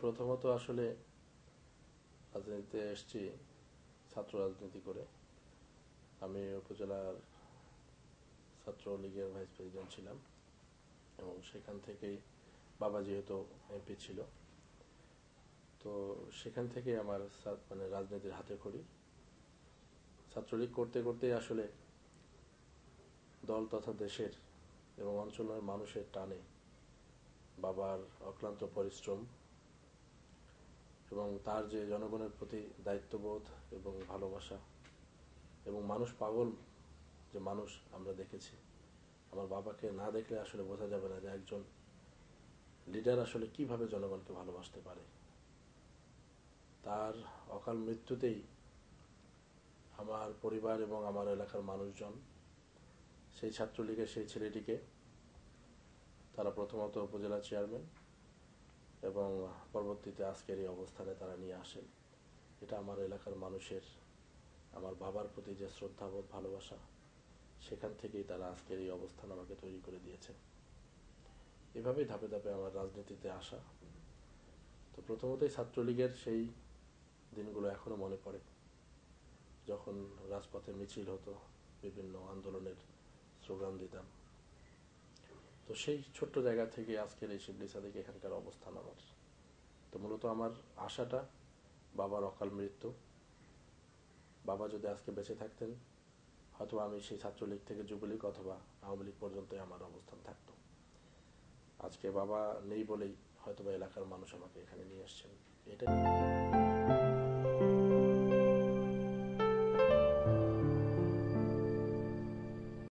প্রথমত আসলে রাজনীতিতে এসেছি ছাত্র রাজনীতি করে। আমি উপজেলার ছাত্রলীগের ভাইস প্রেসিডেন্ট ছিলাম এবং সেখান থেকেই বাবা যেহেতু এমপি ছিল, তো সেখান থেকে আমার মানে রাজনীতির হাতে খড়ি। ছাত্রলীগ করতে করতে আসলে দল তথা দেশের এবং অঞ্চলের মানুষের টানে, বাবার অক্লান্ত পরিশ্রম এবং তার যে জনগণের প্রতি দায়িত্ববোধ এবং ভালোবাসা এবং মানুষ পাগল যে মানুষ আমরা দেখেছি। আমার বাবাকে না দেখলে আসলে বোঝা যাবে না যে একজন লিডার আসলে কিভাবে জনগণকে ভালোবাসতে পারে। তার অকাল মৃত্যুতেই আমার পরিবার এবং আমার এলাকার মানুষজন সেই ছাত্রলীগের সেই ছেলেটিকে, তারা প্রথমত উপজেলা চেয়ারম্যান এবং পরবর্তীতে আজকের এই অবস্থানে তারা নিয়ে আসেন। এটা আমার এলাকার মানুষের আমার বাবার প্রতি যে শ্রদ্ধাবোধ, ভালোবাসা, সেখান থেকেই তারা আজকের এই অবস্থান আমাকে তৈরি করে দিয়েছে। এভাবেই ধাপে ধাপে আমার রাজনীতিতে আসা। তো প্রথমতই ছাত্রলীগের সেই দিনগুলো এখনো মনে পড়ে, যখন রাজপথে মিছিল হতো, বিভিন্ন আন্দোলনের স্লোগান দিতাম। তো সেই ছোট্ট জায়গা থেকে আজকের এই শিবলি সাদিক এখানকার অবস্থান আমার। তো মূলত আমার আশাটা বাবার অকাল মৃত্যু। বাবা যদি আজকে বেঁচে থাকতেন, হয়তো আমি সেই ছাত্রলীগ থেকে যুবলীগ অথবা আওয়ামী লীগ পর্যন্তই আমার অবস্থান থাকতো। আজকে বাবা নেই বলেই হয়তোবা এলাকার মানুষ আমাকে এখানে নিয়ে আসছেন। এটাই।